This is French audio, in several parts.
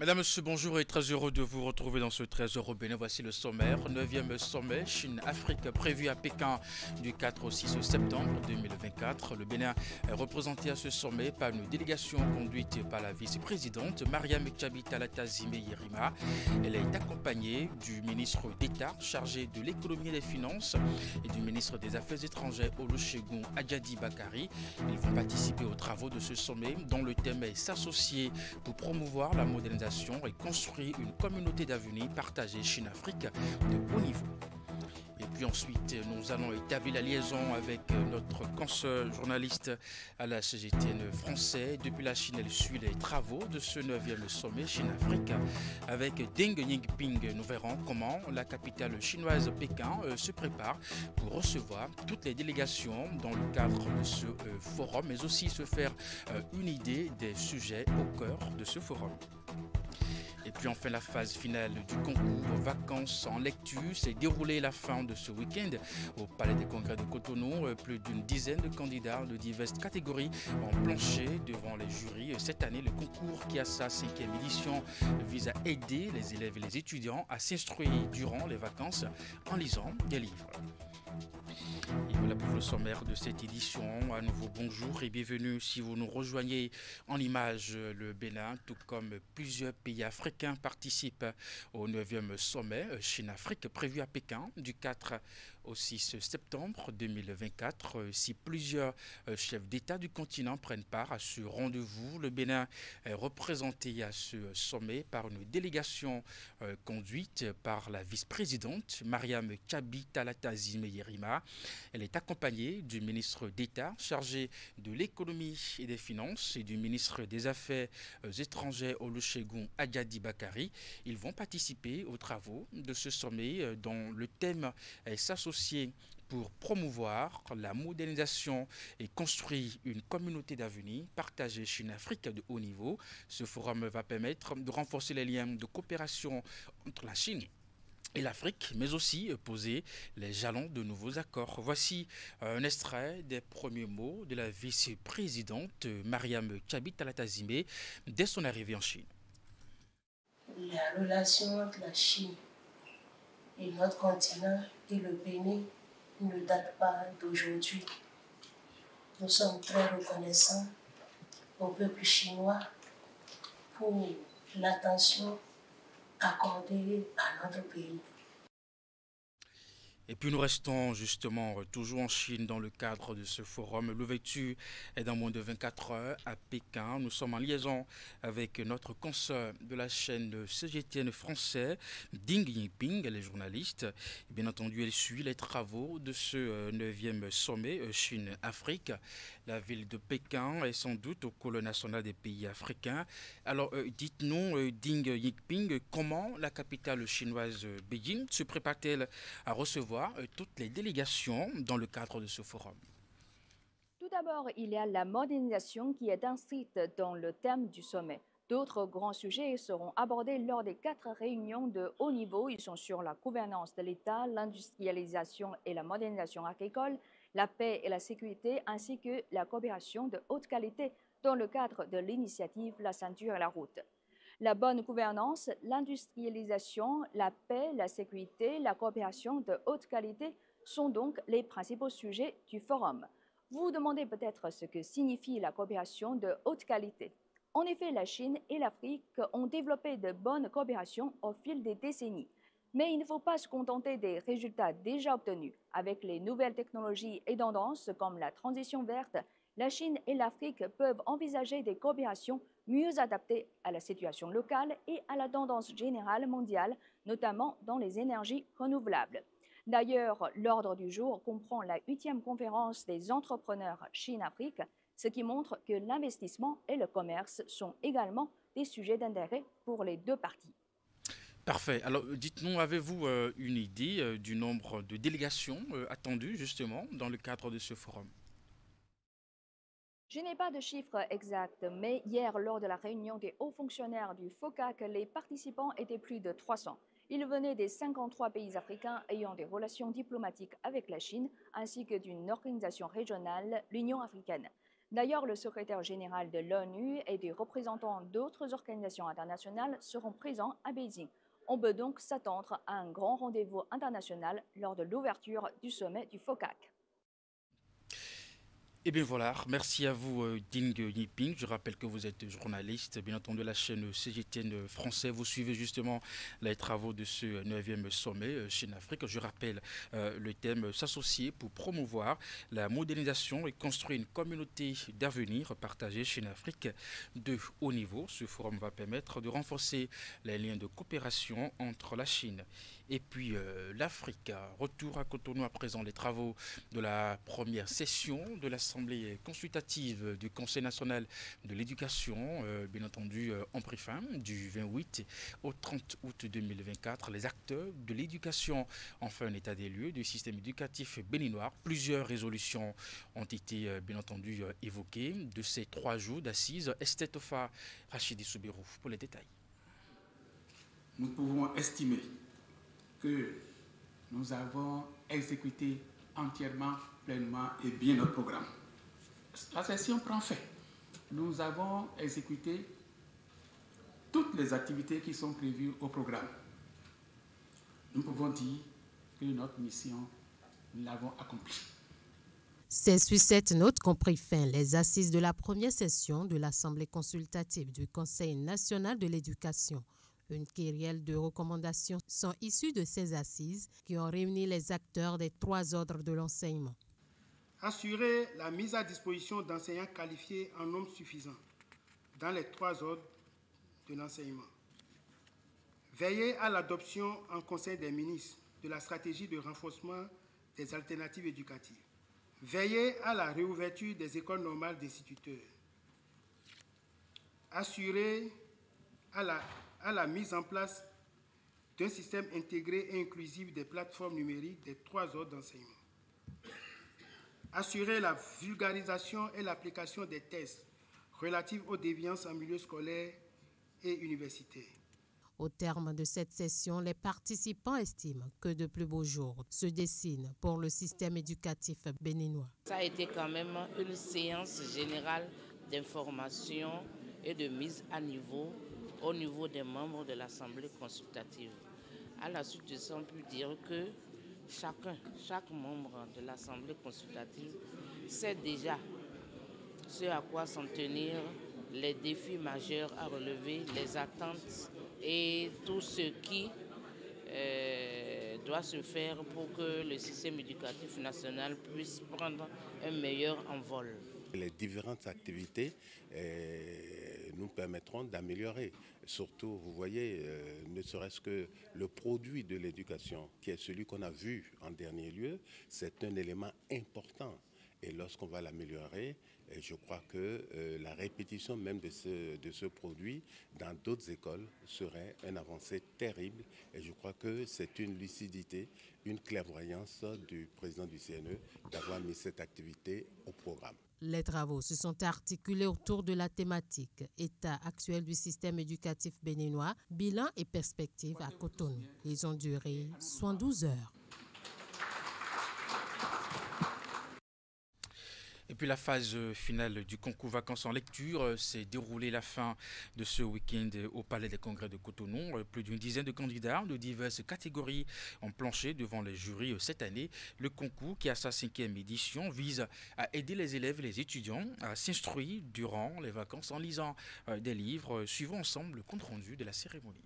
Mesdames, Messieurs, bonjour et très heureux de vous retrouver dans ce Trésor au Bénin. Voici le sommaire. 9e sommet Chine-Afrique prévu à Pékin du 4 au 6 septembre 2024. Le Bénin est représenté à ce sommet par une délégation conduite par la vice-présidente Mariam Tchabi Talatazime Yerima. Elle est accompagnée du ministre d'État chargé de l'économie et des finances et du ministre des Affaires étrangères Olusegun Adjadi Bakari. Ils vont participer aux travaux de ce sommet dont le thème est s'associer pour promouvoir la modernisation et construire une communauté d'avenir partagée Chine-Afrique de haut niveau. Et puis ensuite, nous allons établir la liaison avec notre consoeur journaliste à la CGTN français. Depuis la Chine, elle suit les travaux de ce 9e sommet Chine-Afrique. Avec Deng Xiaoping, nous verrons comment la capitale chinoise Pékin se prépare pour recevoir toutes les délégations dans le cadre de ce forum, mais aussi se faire une idée des sujets au cœur de ce forum. Et puis enfin la phase finale du concours vacances en lecture s'est déroulée la fin de ce week-end au Palais des Congrès de Cotonou. Plus d'une dizaine de candidats de diverses catégories ont planché devant les jurys. Cette année, le concours qui a sa 5e édition vise à aider les élèves et les étudiants à s'instruire durant les vacances en lisant des livres. Et voilà pour le sommaire de cette édition. À nouveau, bonjour et bienvenue si vous nous rejoignez en image. Le Bénin, tout comme plusieurs pays africains, participent au 9e sommet Chine-Afrique prévu à Pékin du 4 au 6 septembre 2024. Si plusieurs chefs d'État du continent prennent part à ce rendez-vous, le Bénin est représenté à ce sommet par une délégation conduite par la vice-présidente Mariam Tchabi Talatazime Yerima. Elle est accompagnée du ministre d'État chargé de l'économie et des finances et du ministre des Affaires étrangères Olusegun Adjadi Bakari. Ils vont participer aux travaux de ce sommet dont le thème est s'associer pour promouvoir la modernisation et construire une communauté d'avenir partagée Chine-Afrique de haut niveau. Ce forum va permettre de renforcer les liens de coopération entre la Chine et l'Afrique, mais aussi poser les jalons de nouveaux accords. Voici un extrait des premiers mots de la vice-présidente Mariam Tchabi Talatazime dès son arrivée en Chine. La relation entre la Chine et notre continent et le Bénin ne date pas d'aujourd'hui. Nous sommes très reconnaissants au peuple chinois pour l'attention accordée à notre pays. Et puis nous restons justement toujours en Chine dans le cadre de ce forum. L'ouverture est dans moins de 24 heures à Pékin. Nous sommes en liaison avec notre consoeur de la chaîne CGTN français, Deng Xiaoping, elle est journaliste. Et bien entendu, elle suit les travaux de ce 9e sommet Chine-Afrique. La ville de Pékin est sans doute au cœur national des pays africains. Alors dites-nous, Deng Xiaoping, comment la capitale chinoise Beijing se prépare-t-elle à recevoir toutes les délégations dans le cadre de ce forum? Tout d'abord, il y a la modernisation qui est inscrite dans le thème du sommet. D'autres grands sujets seront abordés lors des 4 réunions de haut niveau. Ils sont sur la gouvernance de l'État, l'industrialisation et la modernisation agricole, la paix et la sécurité, ainsi que la coopération de haute qualité dans le cadre de l'initiative La ceinture et la route. La bonne gouvernance, l'industrialisation, la paix, la sécurité, la coopération de haute qualité sont donc les principaux sujets du forum. Vous vous demandez peut-être ce que signifie la coopération de haute qualité. En effet, la Chine et l'Afrique ont développé de bonnes coopérations au fil des décennies. Mais il ne faut pas se contenter des résultats déjà obtenus. Avec les nouvelles technologies et tendances comme la transition verte, la Chine et l'Afrique peuvent envisager des coopérations mieux adaptées à la situation locale et à la tendance générale mondiale, notamment dans les énergies renouvelables. D'ailleurs, l'ordre du jour comprend la 8e conférence des entrepreneurs Chine-Afrique, ce qui montre que l'investissement et le commerce sont également des sujets d'intérêt pour les deux parties. Parfait. Alors dites-nous, avez-vous une idée du nombre de délégations attendues justement dans le cadre de ce forum? Je n'ai pas de chiffres exacts, mais hier, lors de la réunion des hauts fonctionnaires du FOCAC, les participants étaient plus de 300. Ils venaient des 53 pays africains ayant des relations diplomatiques avec la Chine, ainsi que d'une organisation régionale, l'Union africaine. D'ailleurs, le secrétaire général de l'ONU et des représentants d'autres organisations internationales seront présents à Beijing. On peut donc s'attendre à un grand rendez-vous international lors de l'ouverture du sommet du FOCAC. Et bien voilà, merci à vous Ding Yiping. Je rappelle que vous êtes journaliste, bien entendu la chaîne CGTN français. Vous suivez justement les travaux de ce 9e sommet Chine-Afrique. Je rappelle le thème s'associer pour promouvoir la modernisation et construire une communauté d'avenir partagée Chine-Afrique de haut niveau. Ce forum va permettre de renforcer les liens de coopération entre la Chine et puis l'Afrique. Retour à Cotonou à présent, les travaux de la première session de l'Assemblée consultative du Conseil national de l'éducation, bien entendu ont pris fin du 28 au 30 août 2024. Les acteurs de l'éducation ont fait un état des lieux du système éducatif béninois. Plusieurs résolutions ont été bien entendu évoquées de ces 3 jours d'assises. Estetofa Rachidi Soubirou pour les détails. Nous pouvons estimer que nous avons exécuté entièrement, pleinement et bien notre programme. La session prend fin. Nous avons exécuté toutes les activités qui sont prévues au programme. Nous pouvons dire que notre mission, nous l'avons accomplie. C'est sur cette note qu'ont pris fin les assises de la première session de l'Assemblée consultative du Conseil national de l'éducation. Une kyrielle de recommandations sont issues de ces assises qui ont réuni les acteurs des 3 ordres de l'enseignement. Assurer la mise à disposition d'enseignants qualifiés en nombre suffisant dans les 3 ordres de l'enseignement. Veiller à l'adoption en Conseil des ministres de la stratégie de renforcement des alternatives éducatives. Veiller à la réouverture des écoles normales d'instituteurs. Assurer à la mise en place d'un système intégré et inclusif des plateformes numériques des 3 ordres d'enseignement. Assurer la vulgarisation et l'application des tests relatifs aux déviances en milieu scolaire et universitaire. Au terme de cette session, les participants estiment que de plus beaux jours se dessinent pour le système éducatif béninois. Ça a été quand même une séance générale d'information et de mise à niveau au niveau des membres de l'Assemblée consultative. À la suite de ça, on peut dire que chaque membre de l'Assemblée consultative sait déjà ce à quoi s'en tenir, les défis majeurs à relever, les attentes et tout ce qui doit se faire pour que le système éducatif national puisse prendre un meilleur envol. Les différentes activités nous permettront d'améliorer. Surtout, vous voyez, ne serait-ce que le produit de l'éducation, qui est celui qu'on a vu en dernier lieu, c'est un élément important. Et lorsqu'on va l'améliorer, je crois que la répétition même de ce produit dans d'autres écoles serait une avancée terrible. Et je crois que c'est une lucidité, une clairvoyance du président du CNE d'avoir mis cette activité au programme. Les travaux se sont articulés autour de la thématique « État actuel du système éducatif béninois, bilan et perspectives à Cotonou ». Ils ont duré 112 heures. Et puis la phase finale du concours vacances en lecture s'est déroulée la fin de ce week-end au Palais des Congrès de Cotonou. Plus d'une dizaine de candidats de diverses catégories ont planché devant les jurys cette année. Le concours, qui a sa 5e édition, vise à aider les élèves et les étudiants à s'instruire durant les vacances en lisant des livres. Suivons ensemble le compte-rendu de la cérémonie.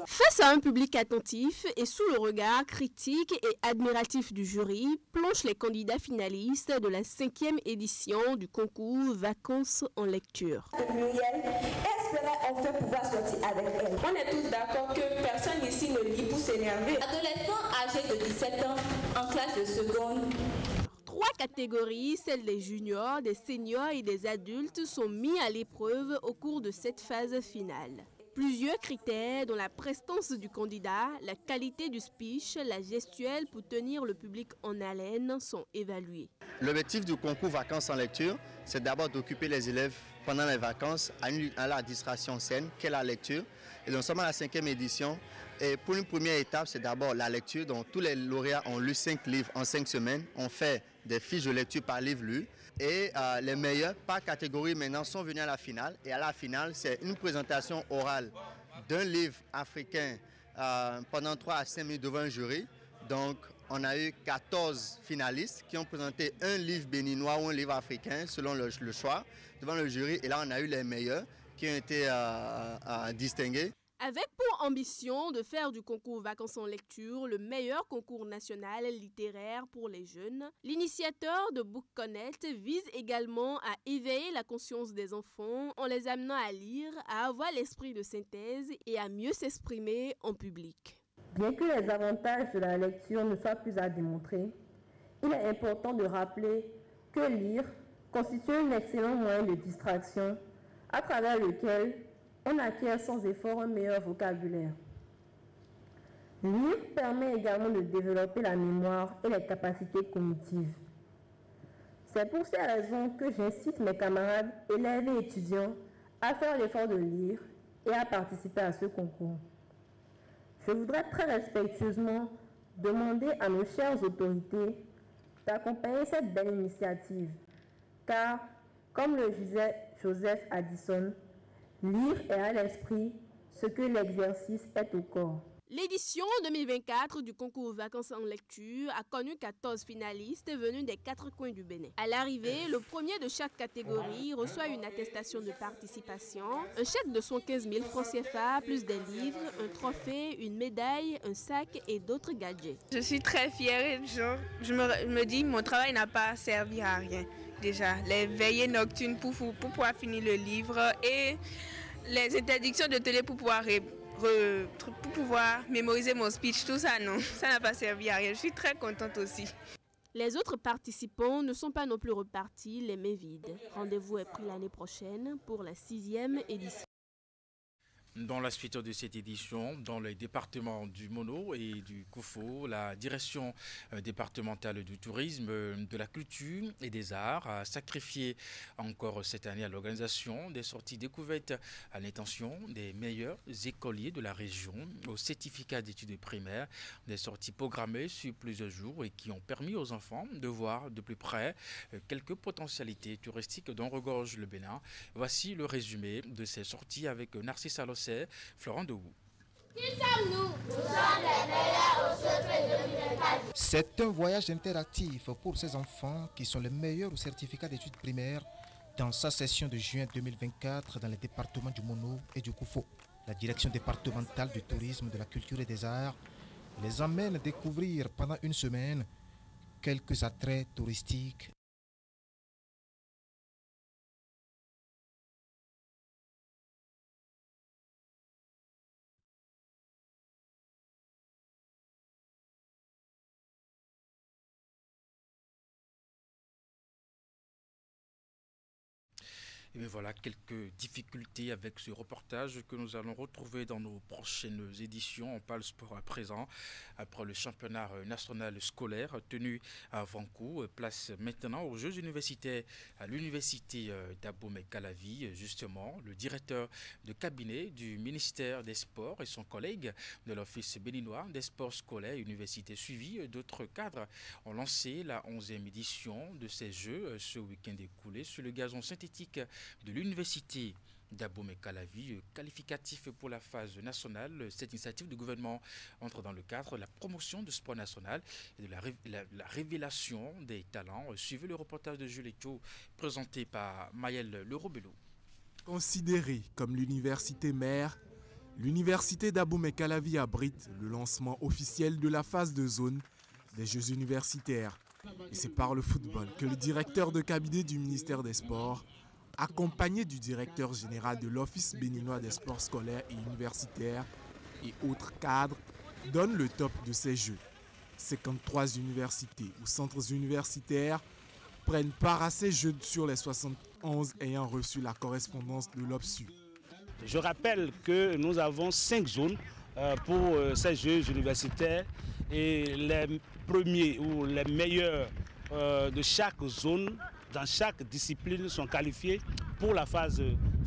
Face à un public attentif et sous le regard critique et admiratif du jury, plongent les candidats finalistes de la 5e édition du concours Vacances en lecture. Muriel espérait enfin pouvoir sortir avec elle. On est tous d'accord que personne ici ne lit pour s'énerver. Adolescents âgés de 17 ans en classe de seconde. 3 catégories, celles des juniors, des seniors et des adultes, sont mis à l'épreuve au cours de cette phase finale. Plusieurs critères, dont la prestance du candidat, la qualité du speech, la gestuelle pour tenir le public en haleine, sont évalués. L'objectif du concours Vacances en lecture, c'est d'abord d'occuper les élèves pendant les vacances à la distraction saine, qu'est la lecture. Et nous sommes à la 5e édition. Et pour une première étape, c'est d'abord la lecture. Donc tous les lauréats ont lu 5 livres en 5 semaines, ont fait des fiches de lecture par livre lu. Et les meilleurs par catégorie maintenant sont venus à la finale. Et à la finale, c'est une présentation orale d'un livre africain pendant 3 à 5 minutes devant un jury. Donc, on a eu 14 finalistes qui ont présenté un livre béninois ou un livre africain selon le choix devant le jury. Et là, on a eu les meilleurs qui ont été distingués. Avec pour ambition de faire du concours Vacances en lecture le meilleur concours national littéraire pour les jeunes, l'initiateur de Book Connect vise également à éveiller la conscience des enfants en les amenant à lire, à avoir l'esprit de synthèse et à mieux s'exprimer en public. Bien que les avantages de la lecture ne soient plus à démontrer, il est important de rappeler que lire constitue un excellent moyen de distraction à travers lequel on acquiert sans effort un meilleur vocabulaire. Lire permet également de développer la mémoire et les capacités cognitives. C'est pour ces raisons que j'incite mes camarades, élèves et étudiants à faire l'effort de lire et à participer à ce concours. Je voudrais très respectueusement demander à nos chères autorités d'accompagner cette belle initiative, car, comme le disait Joseph Addison, lire est à l'esprit ce que l'exercice est au corps. L'édition 2024 du concours Vacances en lecture a connu 14 finalistes venus des 4 coins du Bénin. À l'arrivée, le premier de chaque catégorie reçoit une attestation de participation, un chèque de 115 000 francs CFA, plus des livres, un trophée, une médaille, un sac et d'autres gadgets. Je suis très fière. Je me dis mon travail n'a pas servi à rien. Déjà, les veillées nocturnes pour pouvoir finir le livre et les interdictions de télé pour pouvoir mémoriser mon speech, tout ça, non, ça n'a pas servi à rien. Je suis très contente aussi. Les autres participants ne sont pas non plus repartis les mains vides. Rendez-vous est pris l'année prochaine pour la 6e édition. Dans la suite de cette édition, dans les départements du Mono et du Koufo, la direction départementale du tourisme, de la culture et des arts a sacrifié encore cette année à l'organisation des sorties découvertes à l'intention des meilleurs écoliers de la région au certificat d'études primaires, des sorties programmées sur plusieurs jours et qui ont permis aux enfants de voir de plus près quelques potentialités touristiques dont regorge le Bénin. Voici le résumé de ces sorties avec Narcisse Alossé, Florent Dehoux. Qui sommes-nous? Nous sommes les meilleurs au secret 2024. C'est un voyage interactif pour ces enfants qui sont les meilleurs au certificat d'études primaires dans sa session de juin 2024 dans les départements du Mono et du Koufo. La direction départementale du tourisme, de la culture et des arts les emmène découvrir pendant une semaine quelques attraits touristiques. Et bien voilà quelques difficultés avec ce reportage que nous allons retrouver dans nos prochaines éditions. On parle sport à présent. Après le championnat national scolaire tenu à Vancouver, place maintenant aux Jeux universitaires à l'université d'Abomey-Calavi. Justement, le directeur de cabinet du ministère des Sports et son collègue de l'Office béninois des sports scolaires et universités suivis d'autres cadres ont lancé la 11e édition de ces Jeux ce week-end écoulé sur le gazon synthétique de l'université d'Abomey-Calavi, qualificatif pour la phase nationale. Cette initiative du gouvernement entre dans le cadre de la promotion du sport national et de la révélation des talents. Suivez le reportage de Jules Eto présenté par Maël Lerobello. Considérée comme l'université mère, l'université d'Abomey-Calavi abrite le lancement officiel de la phase de zone des Jeux universitaires. Et c'est par le football que le directeur de cabinet du ministère des Sports, accompagné du directeur général de l'Office béninois des sports scolaires et universitaires et autres cadres, donne le top de ces Jeux. 53 universités ou centres universitaires prennent part à ces Jeux sur les 71 ayant reçu la correspondance de l'OPSU. Je rappelle que nous avons 5 zones pour ces Jeux universitaires et les premiers ou les meilleurs de chaque zone dans chaque discipline sont qualifiés pour la phase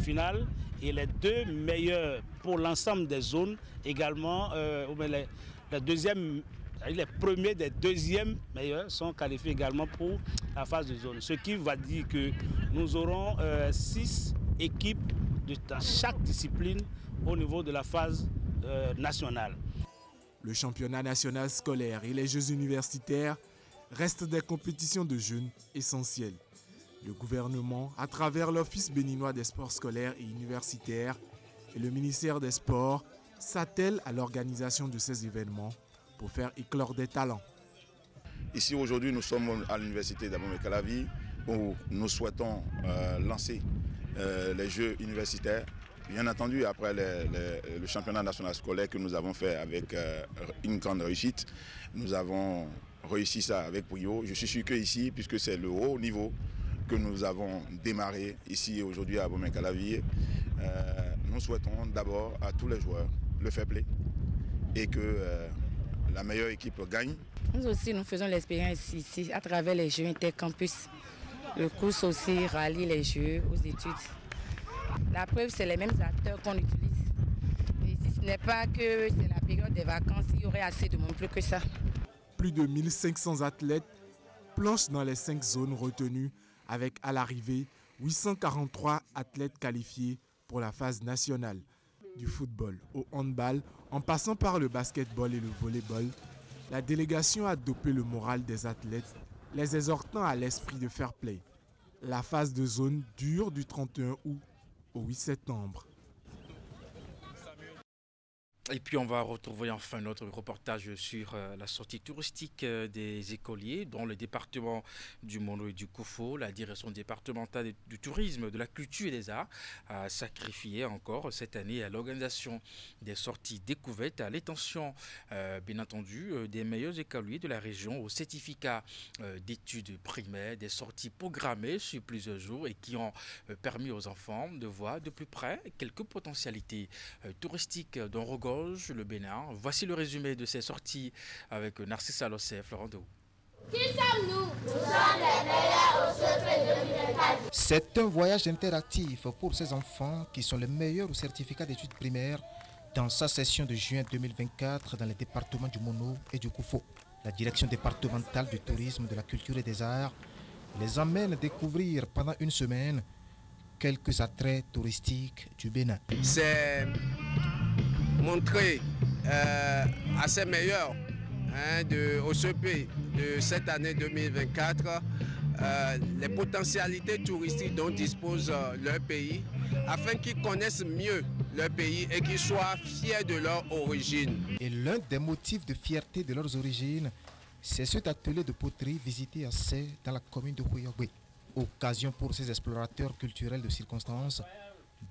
finale et les 2 meilleurs pour l'ensemble des zones également, la deuxième Les premiers des deuxièmes meilleurs sont qualifiés également pour la phase de zone. Ce qui va dire que nous aurons 6 équipes dans chaque discipline au niveau de la phase nationale. Le championnat national scolaire et les Jeux universitaires restent des compétitions de jeunes essentielles. Le gouvernement, à travers l'Office béninois des sports scolaires et universitaires et le ministère des Sports, s'attelle à l'organisation de ces événements pour faire éclore des talents. Ici aujourd'hui nous sommes à l'université d'Abomey-Calavi où nous souhaitons lancer les Jeux universitaires. Bien entendu, après le championnat national scolaire que nous avons fait avec une grande réussite, nous avons réussi ça avec brio. Je suis sûr qu'ici, puisque c'est le haut niveau que nous avons démarré ici aujourd'hui à Abomey-Calavi, nous souhaitons d'abord à tous les joueurs le fair play et que la meilleure équipe gagne. Nous aussi, nous faisons l'expérience ici à travers les Jeux intercampus. Le cours aussi rallie les Jeux aux études. La preuve, c'est les mêmes acteurs qu'on utilise. Et si ce n'est pas que c'est la période des vacances, il y aurait assez de monde, plus que ça. Plus de 1500 athlètes planchent dans les 5 zones retenues avec à l'arrivée 843 athlètes qualifiés pour la phase nationale. Du football au handball, en passant par le basketball et le volleyball, la délégation a dopé le moral des athlètes, les exhortant à l'esprit de fair play. La phase de zone dure du 31 août au 8 septembre. Et puis on va retrouver enfin notre reportage sur la sortie touristique des écoliers dans le département du Mono et du Koufo. La direction départementale du tourisme, de la culture et des arts a sacrifié encore cette année à l'organisation des sorties découvertes, à l'étention bien entendu des meilleurs écoliers de la région au certificat d'études primaires, des sorties programmées sur plusieurs jours et qui ont permis aux enfants de voir de plus près quelques potentialités touristiques dont regorge le Bénin. Voici le résumé de ces sorties avec Narcisse Alossé et Florent Dehoux. Qui sommes-nous? Nous sommes les meilleurs au secret 2024. C'est un voyage interactif pour ces enfants qui sont les meilleurs au certificat d'études primaires dans sa session de juin 2024 dans les départements du Mono et du Koufo. La direction départementale du tourisme, de la culture et des arts les emmène découvrir pendant une semaine quelques attraits touristiques du Bénin. C'est montrer à ces meilleurs au CEP de cette année 2024 les potentialités touristiques dont dispose leur pays afin qu'ils connaissent mieux leur pays et qu'ils soient fiers de leur origine. Et l'un des motifs de fierté de leurs origines, c'est cet atelier de poterie visité à Sé dans la commune de Huyogwe. Occasion pour ces explorateurs culturels de circonstance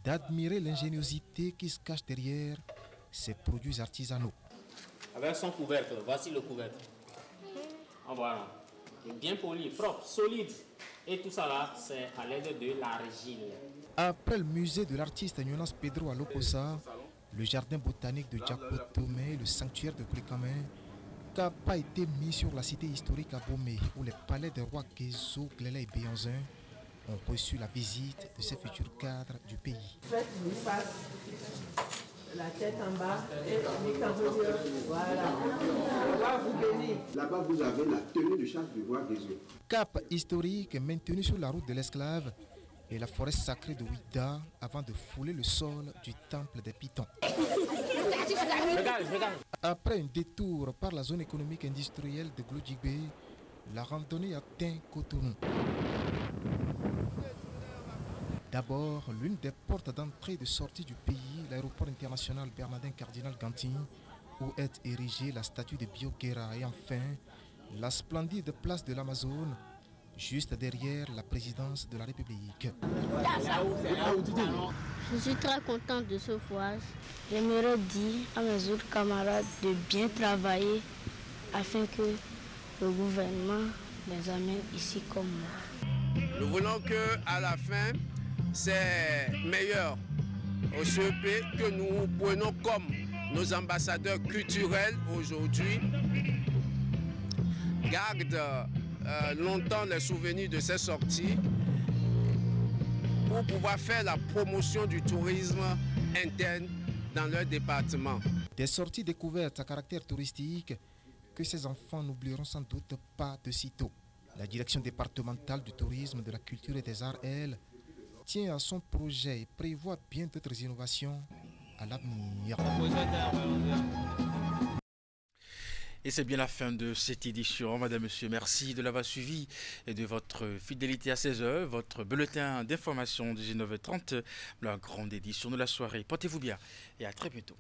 d'admirer l'ingéniosité qui se cache derrière ces produits artisanaux. Avec son couvercle, voici le couvercle. En voilà. Bien poli, propre, solide. Et tout ça là, c'est à l'aide de l'argile. Après le musée de l'artiste Agnonas Pedro à Lokosa, le jardin botanique de Djakotome, le sanctuaire de Krikame, Cap a été mis sur la cité historique à Bomé, où les palais des rois Kézo, Gléla et Béanzin ont reçu la visite de ces futurs cadres du pays. Faites une face, la tête en bas et les envolures. Voilà. Le roi vous bénit. Là-bas, vous avez la tenue de chasse du roi Kézo. Cap historique maintenu sur la route de l'esclave et la forêt sacrée de Ouida avant de fouler le sol du temple des Pitons. Après un détour par la zone économique industrielle de Glodjigbe, la randonnée atteint Cotonou. D'abord, l'une des portes d'entrée et de sortie du pays, l'aéroport international Bernardin Cardinal Gantin, où est érigée la statue de Bioguera, et enfin, la splendide place de l'Amazone, juste derrière la présidence de la République. Je suis très contente de ce voyage. J'aimerais dire à mes autres camarades de bien travailler afin que le gouvernement les amène ici comme moi. Nous voulons qu'à la fin, ces meilleurs au CEP que nous prenons comme nos ambassadeurs culturels aujourd'hui gardent longtemps les souvenirs de ces sorties pour pouvoir faire la promotion du tourisme interne dans leur département. Des sorties découvertes à caractère touristique que ces enfants n'oublieront sans doute pas de sitôt. La direction départementale du tourisme, de la culture et des arts, elle, tient à son projet et prévoit bien d'autres innovations à l'avenir. Et c'est bien la fin de cette édition. Madame, Monsieur, merci de l'avoir suivi et de votre fidélité à 16h. Votre bulletin d'information de 19h30, la grande édition de la soirée. Portez-vous bien et à très bientôt.